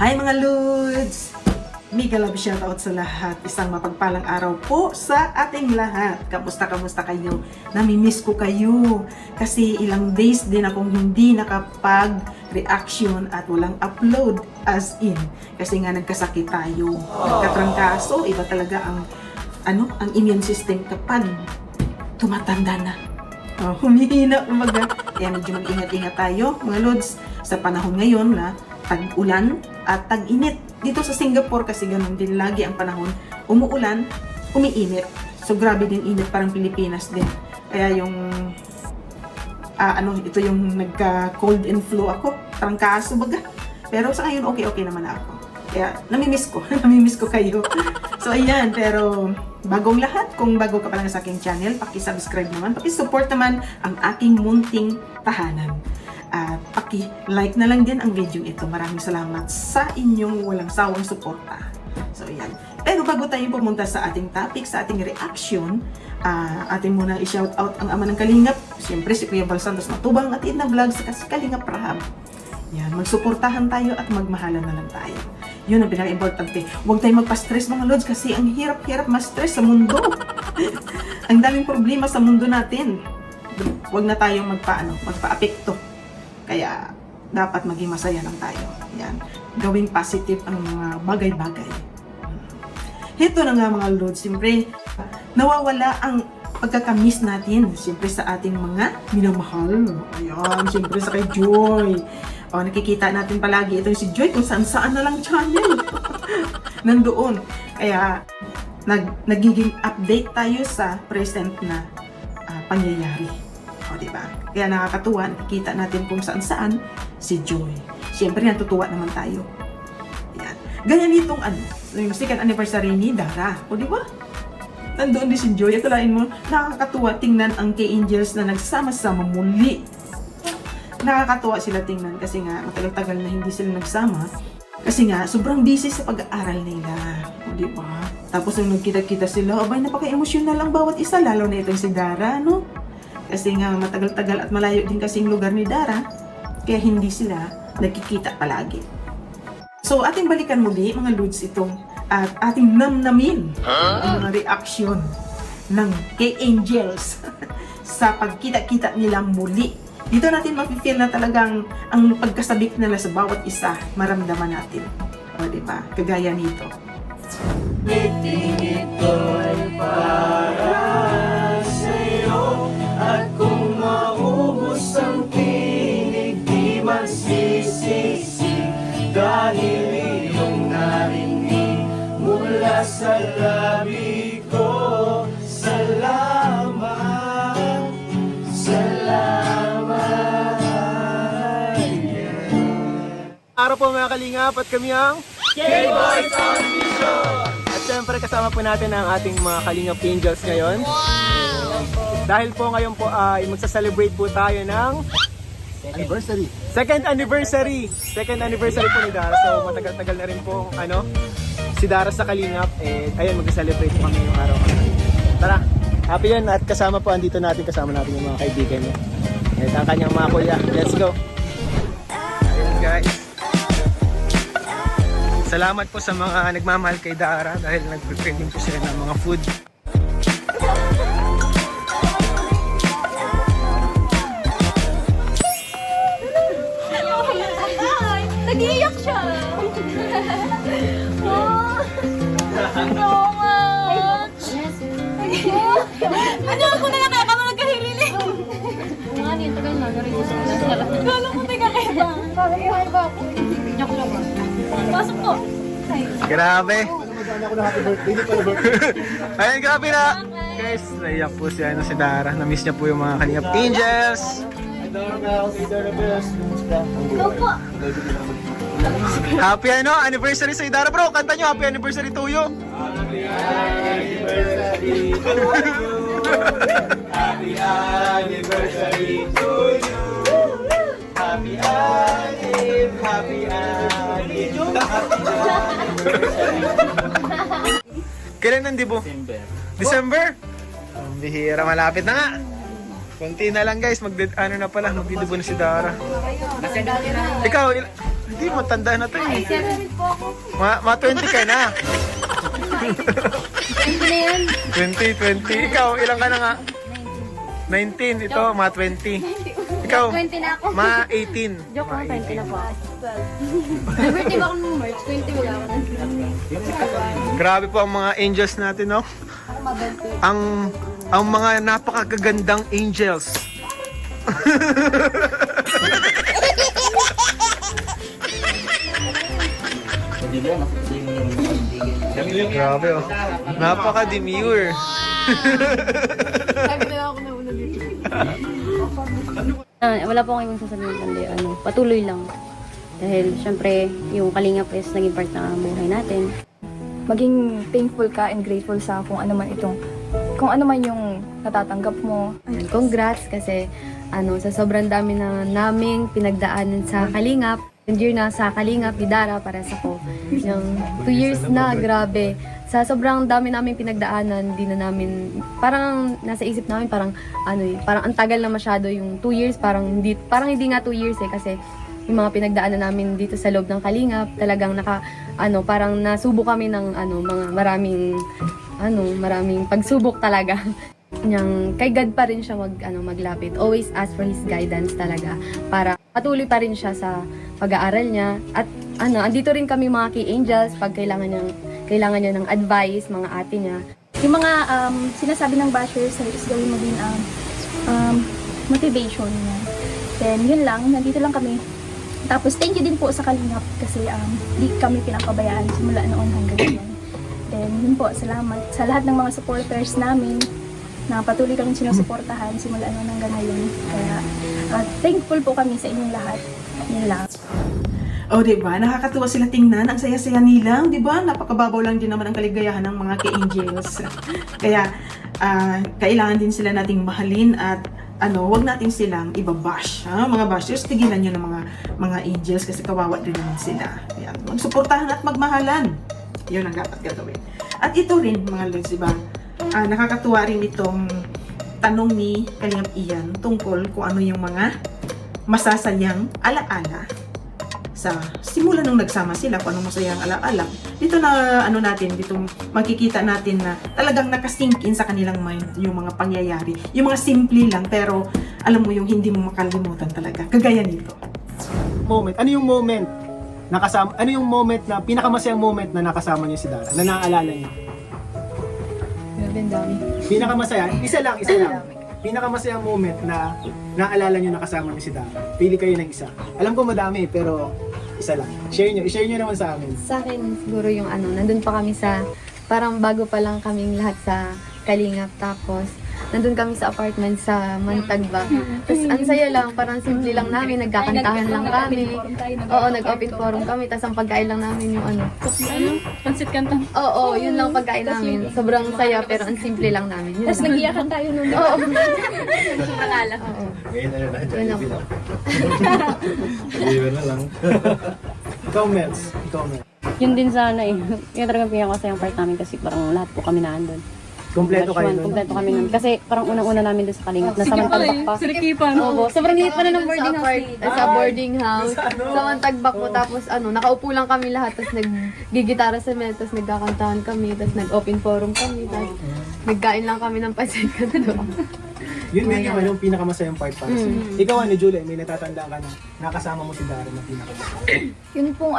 Hi mga Lods! Mega love shoutout sa lahat. Isang mapagpalang araw po sa ating lahat. Kamusta kayo? Namimiss ko kayo. Kasi ilang days din akong hindi nakapag-reaction at walang upload as in. Kasi nga nagkasakit tayo. Nagkatrangkaso. Iba talaga ang immune system kapag tumatanda na. Humihina umaga. Kaya medyo mag-ingat-ingat tayo mga Lods sa panahon ngayon na tag-ulan at tag-init. Dito sa Singapore kasi ganun din lagi ang panahon. Umuulan, umiinit. So grabe din init, parang Pilipinas din. Kaya yung ito yung nagka-cold and flu ako. Trangkaso baga. Pero sa ngayon okay naman ako. Kaya namimiss ko kayo. So ayan, pero bagong lahat, kung bago ka pa lang sa aking channel, paki-subscribe naman, paki-support naman ang aking munting tahanan. At paki-like na lang din ang video ito. Maraming salamat sa inyong walang sawang suporta. So yan. Pero bago tayo pumunta sa ating topic, sa ating reaction, atin muna i-shoutout ang ama ng Kalingap. Siyempre si Kuya Bal Santos Matubang at Edna Vlog sa Kalingap Rahab. Yan, magsuportahan tayo at magmahalan na lang tayo. Yun ang pinaka-importante. Huwag tayong magpa-stress mga Lods kasi ang hirap-hirap ma-stress sa mundo. Ang daming problema sa mundo natin. Huwag na tayong magpa-apekto. Kaya dapat maging masaya lang tayo. Yan. Gawing positive ang mga bagay-bagay. Ito na nga mga Lods. Siyempre, nawawala ang pagkakamiss natin. Siyempre sa ating mga minamahal. Ayan, siyempre sa kay Joy. Nakikita natin palagi itong si Joy kung saan-saan na lang channel. Nandoon. Kaya, nagiging update tayo sa present na pangyayari. Diba? Kaya nakakatuwa, nakikita natin kung saan-saan si Joy. Siyempre, natutuwa naman tayo. Yan. Ganyan itong yung second anniversary ni Dara. Diba? Nandoon din si Joy. Akalain mo, nakakatuwa tingnan ang K-Angels na nagsama-sama muli. Nakakatuwa sila tingnan kasi nga matagal-tagal na hindi sila nagsama. Kasi nga, sobrang busy sa pag-aaral nila. Diba? Tapos nung nagkita-kita sila, abay, napaka-emosyonal ang bawat isa, lalo na itong si Dara, no? Kasi nga matagal-tagal at malayo din kasing lugar ni Dara, kaya hindi sila nagkikita palagi. So ating balikan muli mga Lods itong at ating namnamin ang mga reaction ng K-Angels sa pagkita-kita nila muli. Dito natin mafe-feel na talagang ang pagkasabik nila sa bawat isa, maramdaman natin. O diba? Kagaya nito. Ito'y para sa'yo. At kung maubos ang tinig, di magsisisi dahil iyong narinig mula sa labi ko. Salamat, Araw po mga Kalingap at kami ang K-Boys on Mission! At syempre kasama po natin ang ating mga Kalingap Angels ngayon. Dahil po ngayon po ay magsa-celebrate po tayo ng Anniversary. Second anniversary po ni Dara. So matagal-tagal na rin po si Dara sa Kalingap. Ayun, magsa-celebrate po kami yung araw. Tara, happy yan at kasama po andito kasama natin yung mga kaibigan niya. At ang kanyang mga kuya. Let's go. Ayun guys. Salamat po sa mga nagmamahal kay Dara dahil nag-prepare din po sila ng mga food. Nag-iiyak siya. Oh. So much. Ano ako na kaya ka mo nagkahirili? Nga din, tagal na. Kala mo may kakaiba. Kakaiba ba ako? Iyak lang. Pasok po. Grabe. Magdaan ako ng happy birthday. Hindi pala birthday. Ayun, grabe na. Guys, naiyak po si Dara. Na-miss niya po yung mga Kalingap Angels. Ay, Dara na ako kay Dara Best. Kumusta? Ikaw po. Happy anniversary sa Dara bro. Kanta nyo, happy anniversary to you. Happy anniversary to you. Happy anniversary to you. Happy Kailan nandibo? December? Ang bihira, malapit na nga. Konti na lang guys, magdidibo na si Dara. Ikaw, Hindi, matanda na to eh. Seven po ako. Ma 20 ka na. Hindi na yan. 20. Ikaw, ilang ka na nga? 19. Ito, mga 20. Ikaw, 20 na ako. mga 18. Joke lang, 20 na po ako. 12. May birthday ba ako nung March? 20 wala ako na. Grabe po ang mga angels natin, no? Ako mabante. Ang mga napakagagandang angels. Grabe, oh. Napaka-demure. Sabi na ako na una dito. Wala po akong ibang sasabihin kundi patuloy lang. Dahil syempre yung Kalingap is naging part ng buhay natin. Maging thankful ka and grateful sa kung ano man yung natatanggap mo. Congrats kasi sa sobrang dami na naming pinagdaanan sa Kalingap. Yung year na sa Kalingap, Dara para sa ko. Yung 2 years na, grabe. Sa sobrang dami naming pinagdaanan, di na namin, parang nasa isip namin, parang ang tagal na masyado yung 2 years, parang hindi nga 2 years kasi yung mga pinagdaanan namin dito sa loob ng Kalingap, talagang parang nasubo kami ng mga maraming pagsubok talaga. Kay God pa rin siya maglapit. Always ask for His guidance talaga para patuloy pa rin siya sa pag-aaral niya. At andito rin kami mga key angels pag kailangan niya ng advice, mga ate niya. Yung mga sinasabi ng bashers is gawin mo din motivation niya. Then yun lang, nandito lang kami. Tapos thank you din po sa Kalingap kasi di kami pinapabayaan simula noon hanggang ngayon. Then yun po, salamat sa lahat ng mga supporters namin na patuloy kami sinusuportahan simula noon hanggang ngayon. Kaya thankful po kami sa inyong lahat. Yun lang. O, diba? Nakakatuwa sila tingnan. Ang saya-saya nilang, diba? Napakababaw lang din naman ang kaligayahan ng mga ka-angels. Kaya, kailangan din sila nating mahalin at wag natin silang ibabash. Ha? Mga bashers, tigilan nyo ng mga angels kasi kawawa din naman sila. Kaya, magsuportahan at magmahalan. Yun ang dapat gagawin. At ito rin, mga lods, diba? Nakakatuwa rin itong tanong ni Kalingap Ian tungkol kung ano yung mga masasayang alaala sa simula nung nagsama sila, kung anong masayang alaala. Dito na dito makikita natin na talagang nakasink in sa kanilang mind yung mga pangyayari. Yung mga simple lang pero alam mo yung hindi mo makalimutan talaga. Kagaya nito. Moment. Ano yung moment na pinakamasayang moment na nakasama niyo si Dara? Na naaalala niyo? Pinakamasaya, isa lang. Pinakamasayang moment na naalala niyo nakasama niyo si Dara. Pili kayo ng isa. Alam ko madami pero isa lang. I-share niyo naman sa amin. Sa akin, siguro yung nandun pa kami parang bago pa lang kaming lahat sa Kalingap. Tapos, nandun kami sa apartment sa Mantagba. Tapos, ang saya lang, parang simple lang namin, nagkakantahan lang kami. Oo, nag-open forum kami. Tapos, ang pagkain lang namin yung Pansit kanta. Oo, yun lang pagkain namin. Sobrang saya, pero ang simple lang namin. Yun Tapos lang. nag-iyakan tayo nun. Oo. Oo. Ngayon na lang. Yun lang po. Deliver na lang. Ikaw, Mels. Yun din sana eh. Yung talagang pinakasayang part namin kasi parang lahat po kami naandun. Kompleto kayo nun. Kompleto kami nun. Kasi parang unang-una namin doon sa Kalingap. Nasa Mantagbak pa. Sirikipan. Oo, sobrang liit pa na ng boarding house. Sa boarding house. Sa Mantagbak po. Tapos nakaupo lang kami lahat. Tapos naggigitara sa men. Tapos nagkakantahan kami. Tapos nag-open forum kami. Tapos nagkain lang kami ng pancit canton. Yun din yung pinakamasayang part para sa iyo. Ikaw, Julie, may natatandaan ka na nakasama mo si Dara na pinakamasaya. Yun pong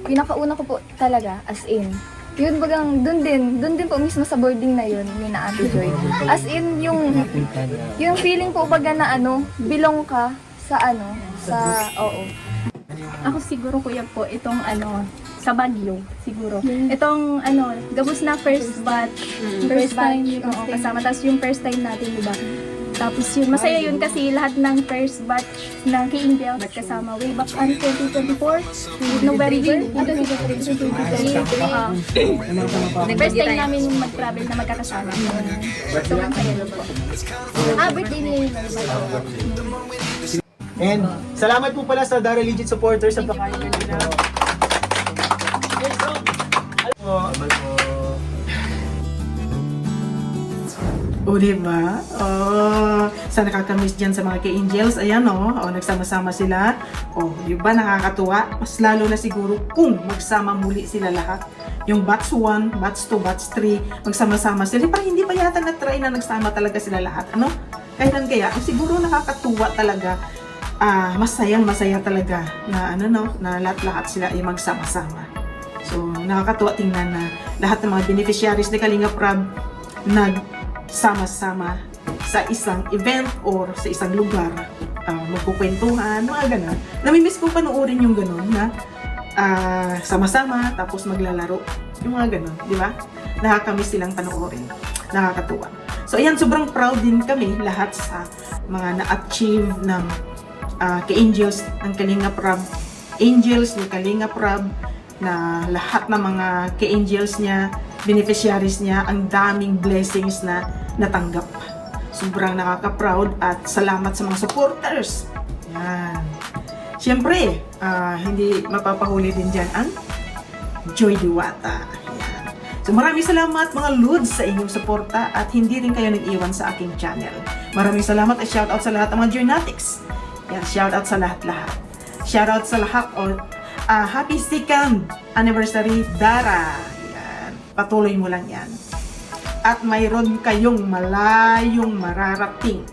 pinakauna ko po talaga, as in. Yun bagang, dun din po mismo sa boarding na yun, yung na Ate Joy. As in, yung feeling po baga na belong ka sa oo. Ako siguro kuya po, itong sa Baguio, siguro. Itong gabos na first batch, kasama. Tapos yung first time natin, diba? Tapos yun, masaya yun kasi lahat ng first batch ng K-Angels kasama way back on 2024, November, 2023. First time namin mag-travel na magkakasama. Sobrang saya nun po. Birthday ni And salamat po pala sa Dara Legit supporters sa pakain kanina. O, diba? Oh, sa nakakamiss dyan sa mga ka-angels, ayan nagsama-sama sila. O, diba, nakakatuwa? Mas lalo na siguro kung magsama muli sila lahat. Yung batch 1, batch 2, batch 3, magsama-sama sila. Parang hindi pa yata na-try na nagsama talaga sila lahat. Ano? Kailan kaya? Siguro nakakatuwa talaga. Masaya talaga na na lahat-lahat sila ay magsama-sama. So, nakakatuwa tingnan na lahat ng mga beneficiaries ni Kalingap Rab nagsama-sama sa isang event or sa isang lugar, magkukwentuhan, mga ganun. Namimiss ko panoorin yung ganun na sama-sama tapos maglalaro. Yung mga ganun, di ba? Nakakamiss silang panoorin. Nakakatuwa. So, ayan, sobrang proud din kami lahat sa mga na-achieve ng ka-angels ng Kalingap Rab, angels ni Kalingap Rab, na lahat ng mga ka-angels niya, beneficiaries niya, ang daming blessings na natanggap. Sobrang nakaka-proud at salamat sa mga supporters. Yan. Siyempre, hindi mapapahuli din dyan ang Joy Diwata. Yan. So maraming salamat mga Lods sa inyong suporta at hindi rin kayo nag-iwan sa aking channel. Maraming salamat at shoutout sa lahat ng mga Journatics. Yan, shoutout sa lahat-lahat. Shoutout sa lahat happy 2nd anniversary, Dara. Yan. Patuloy mo lang yan. At mayroon kayong malayong mararating.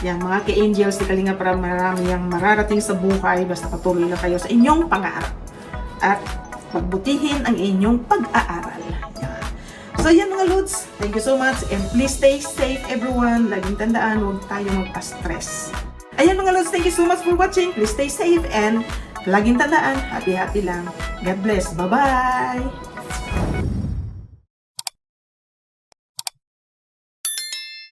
Yan, mga ka-angels ni Kalingap Rab, marami yang mararating sa buhay. Basta patuloy lang kayo sa inyong pangarap. At pagbutihin ang inyong pag-aaral. Yan. So yan mga Lods, thank you so much. And please stay safe everyone. Laging tandaan, huwag tayo magpa-stress. Ayan mga Lods, thank you so much for watching. Please stay safe and laging tandaan, happy lang. God bless. Bye-bye!